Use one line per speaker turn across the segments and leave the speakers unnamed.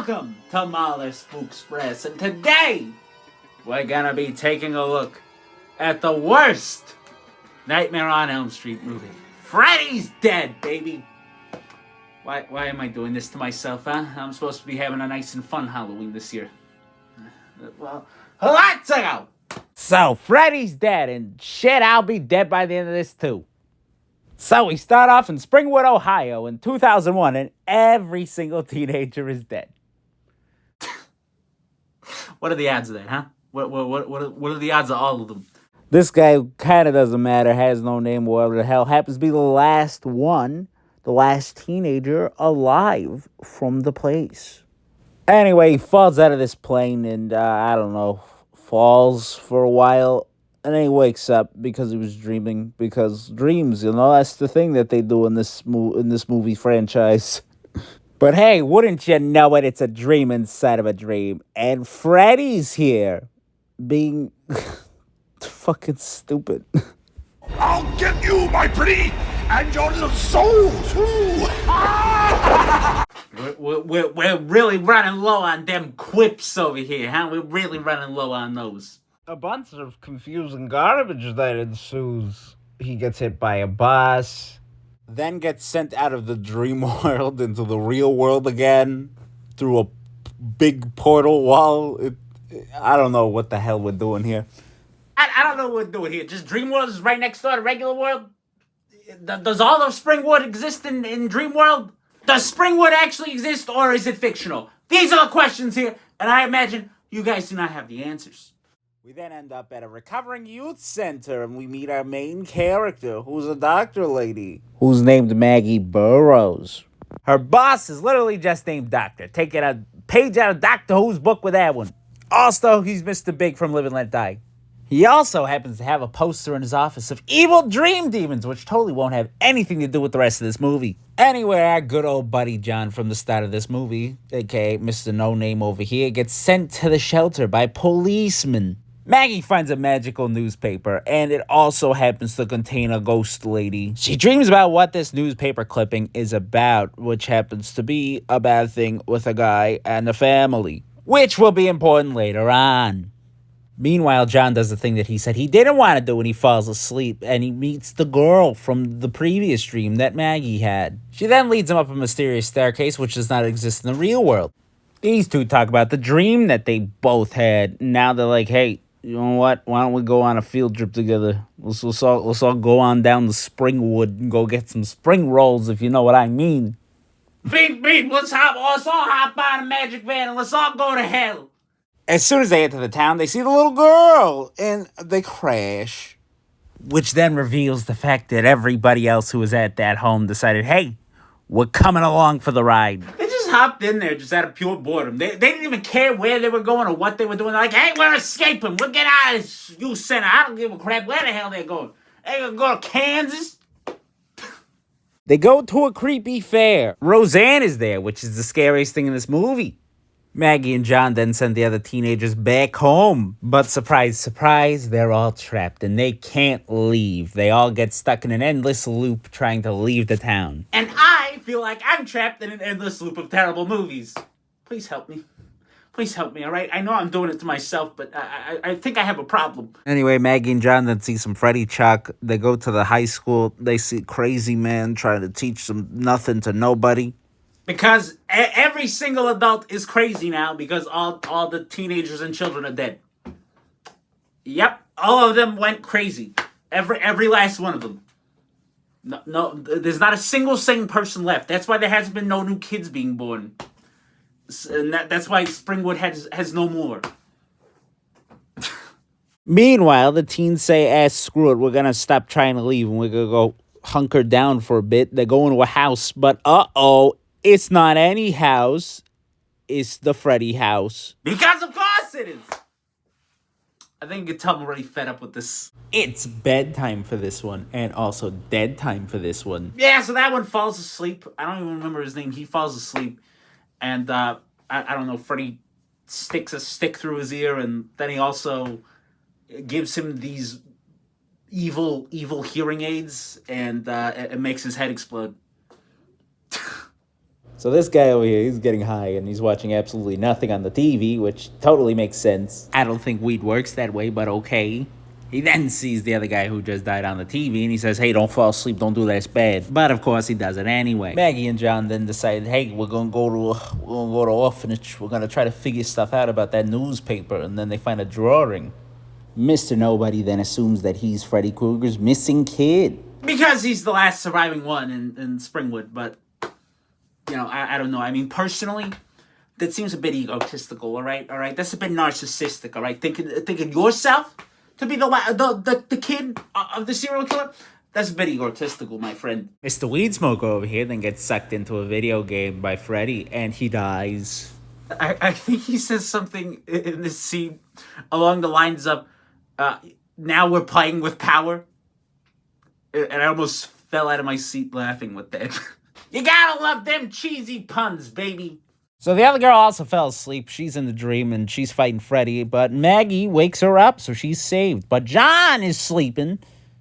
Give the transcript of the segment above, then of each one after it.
Welcome to Mahler Spook Express, and today we're gonna be taking a look at the worst Nightmare on Elm Street movie. Freddy's Dead, baby! Why am I doing this to myself, huh? I'm supposed to be having a nice and fun Halloween this year. Well, let's go!
So, Freddy's dead, and shit, I'll be dead by the end of this too. So, we start off in Springwood, Ohio in 2001, and every single teenager is dead.
What are the odds of that, huh? What are the odds of all of them?
This guy kind of doesn't matter, has no name, whatever the hell, happens to be the last one, the last teenager alive from the place. Anyway, he falls out of this plane and, I don't know, falls for a while, and then he wakes up because he was dreaming, because dreams, that's the thing that they do in this movie franchise. But hey, wouldn't you know it, it's a dream inside of a dream, and Freddy's here, being fucking stupid.
I'll get you, my pretty, and your little soul, too!
We're really running low on them quips over here, huh? We're really running low on those.
A bunch of confusing garbage that ensues. He gets hit by a bus, then gets sent out of the dream world into the real world again through a big portal wall. I don't know what the hell we're doing here.
I don't know what we're doing here. Just Dream World is right next door to regular world? Does all of Springwood exist in Dream World? Does Springwood actually exist, or is it fictional? These are the questions here, and I imagine you guys do not have the answers.
We then end up at a recovering youth center, and we meet our main character, who's a doctor lady, who's named Maggie Burroughs. Her boss is literally just named Doctor. Taking a page out of Doctor Who's book with that one. Also, he's Mr. Big from Live and Let Die. He also happens to have a poster in his office of evil dream demons, which totally won't have anything to do with the rest of this movie. Anyway, our good old buddy John from the start of this movie, aka Mr. No Name over here, gets sent to the shelter by policemen. Maggie finds a magical newspaper, and it also happens to contain a ghost lady. She dreams about what this newspaper clipping is about, which happens to be a bad thing with a guy and a family, which will be important later on. Meanwhile, John does the thing that he said he didn't want to do when he falls asleep, and he meets the girl from the previous dream that Maggie had. She then leads him up a mysterious staircase which does not exist in the real world. These two talk about the dream that they both had. Now they're like, hey, you know what? Why don't we go on a field trip together? Let's all go on down to Springwood and go get some spring rolls, if you know what I mean.
Beep, let's all hop on a magic van and let's all go to hell.
As soon as they enter the town, they see the little girl, and they crash. Which then reveals the fact that everybody else who was at that home decided, hey, we're coming along for the ride.
They just hopped in there just out of pure boredom. They didn't even care where they were going or what they were doing. They're like, hey, we're escaping. We'll get out of this youth center. I don't give a crap where the hell they're going. They're going to go to Kansas?
They go to a creepy fair. Roseanne is there, which is the scariest thing in this movie. Maggie and John then send the other teenagers back home. But surprise, surprise, they're all trapped and they can't leave. They all get stuck in an endless loop trying to leave the town.
And I feel like I'm trapped in an endless loop of terrible movies. Please help me. Please help me, all right? I know I'm doing it to myself, but I think I have a problem.
Anyway, Maggie and John then see some Freddy Chuck. They go to the high school. They see crazy man trying to teach them nothing to nobody.
Because every single adult is crazy now because all the teenagers and children are dead. Yep, all of them went crazy. Every last one of them. No, there's not a single sane person left. That's why there hasn't been no new kids being born. And that's why Springwood has no more.
Meanwhile, the teens say, screw it, we're going to stop trying to leave and we're going to go hunker down for a bit. They go into a house, but it's not any house. It's the Freddy house.
Because of course it is. I think you can tell I'm already fed up with this.
It's bedtime for this one, and also dead time for this one.
Yeah, so that one falls asleep. I don't even remember his name. He falls asleep. And I don't know, Freddy sticks a stick through his ear, and then he also gives him these evil hearing aids, and it makes his head explode.
So this guy over here, he's getting high and he's watching absolutely nothing on the TV, which totally makes sense. I don't think weed works that way, but okay. He then sees the other guy who just died on the TV and he says, hey, don't fall asleep, don't do that, it's bad. But of course he does it anyway. Maggie and John then decide, hey, we're gonna go to orphanage. We're gonna try to figure stuff out about that newspaper. And then they find a drawing. Mr. Nobody then assumes that he's Freddy Krueger's missing kid.
Because he's the last surviving one in Springwood, but, you know, I don't know. I mean, personally, that seems a bit egotistical, all right? That's a bit narcissistic, all right? Thinking yourself to be the kid of the serial killer? That's a bit egotistical, my friend.
Mr. Weed Smoker over here then gets sucked into a video game by Freddy, and he dies.
I think he says something in this scene along the lines of, now we're playing with power. And I almost fell out of my seat laughing with that. You gotta love them cheesy puns, baby.
So the other girl also fell asleep. She's in the dream and she's fighting Freddy, but Maggie wakes her up, so she's saved. But John is sleeping,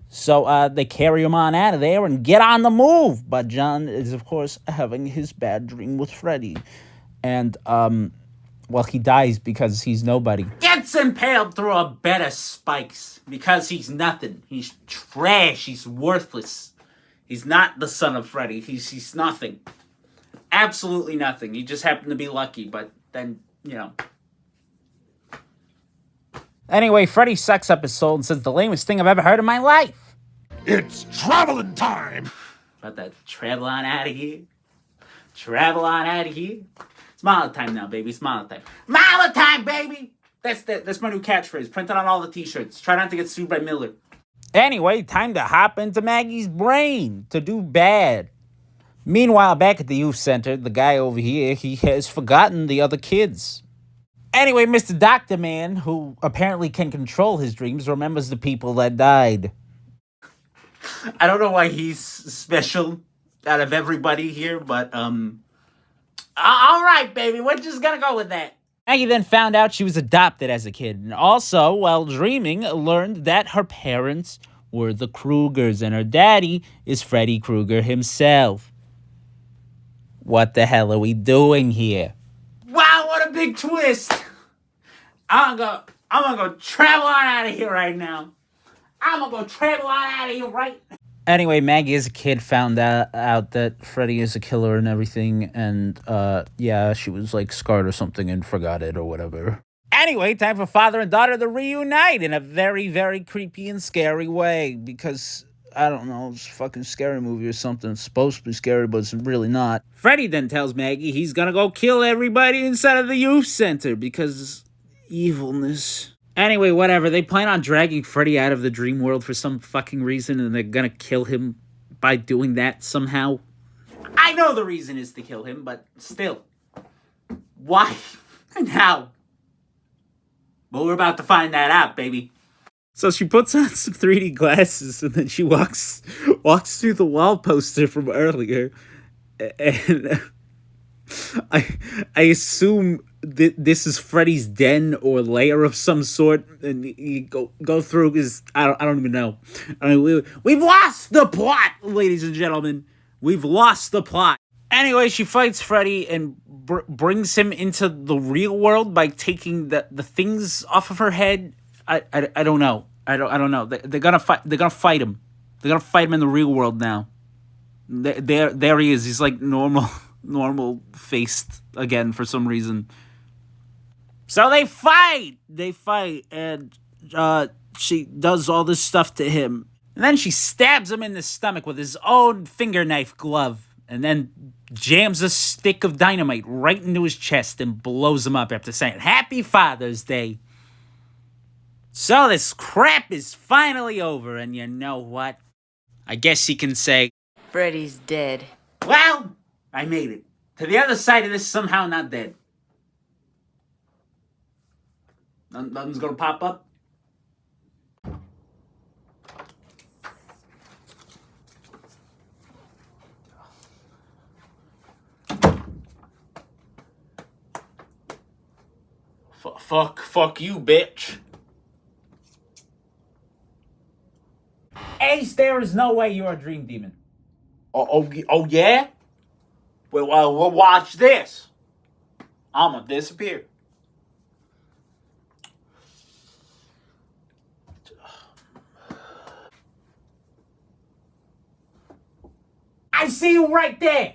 so they carry him on out of there and get on the move. But John is, of course, having his bad dream with Freddy. And, well, he dies because he's nobody.
Gets impaled through a bed of spikes because he's nothing. He's trash. He's worthless. He's not the son of Freddy. He's nothing. Absolutely nothing. He just happened to be lucky, but then, you know.
Anyway, Freddy sucks up his soul and says the lamest thing I've ever heard in my life.
It's traveling time!
About that travel on out of here. Travel on out of here. Smile time now, baby. Smile time. Smile time, baby! That's my new catchphrase. Print it on all the t-shirts. Try not to get sued by Miller.
Anyway, time to hop into Maggie's brain to do bad. Meanwhile, back at the youth center, the guy over here, he has forgotten the other kids. Anyway, Mr. Doctor Man, who apparently can control his dreams, remembers the people that died.
I don't know why he's special out of everybody here, but, all right, baby, we're just gonna go with that.
Maggie then found out she was adopted as a kid, and also, while dreaming, learned that her parents were the Krugers, and her daddy is Freddy Krueger himself. What the hell are we doing here?
Wow, what a big twist! I'm gonna go travel on out of here right now. I'm gonna go travel on out of here right now.
Anyway, Maggie as a kid found out that Freddy is a killer and everything, and yeah, she was like scarred or something and forgot it or whatever. Anyway, time for father and daughter to reunite in a very, very creepy and scary way, because, I don't know, it's a fucking scary movie or something. It's supposed to be scary, but it's really not. Freddy then tells Maggie he's gonna go kill everybody inside of the youth center because evilness. Anyway, whatever. They plan on dragging Freddy out of the dream world for some fucking reason, and they're gonna kill him by doing that somehow.
I know the reason is to kill him, but still. Why and how? Well, we're about to find that out, baby.
So she puts on some 3D glasses, and then she walks through the wall poster from earlier, and I assume this is Freddy's den or lair of some sort, and you go through his. I don't even know. I mean, we've lost the plot, ladies and gentlemen. We've lost the plot. Anyway, she fights Freddy and brings him into the real world by taking the things off of her head. I don't know. I don't know. They're gonna fight. They're gonna fight him. They're gonna fight him in the real world now. There he is. He's like normal faced again for some reason. So they fight, and she does all this stuff to him. And then she stabs him in the stomach with his own finger knife glove, and then jams a stick of dynamite right into his chest and blows him up after saying, "Happy Father's Day." So this crap is finally over, and you know what? I guess you can say,
Freddy's dead.
Well, I made it. To the other side of this, somehow not dead. Nothing's gonna pop up. Fuck you, bitch.
Ace, there is no way you're a dream demon.
Oh yeah? Well, watch this. I'm gonna disappear. I see you right there.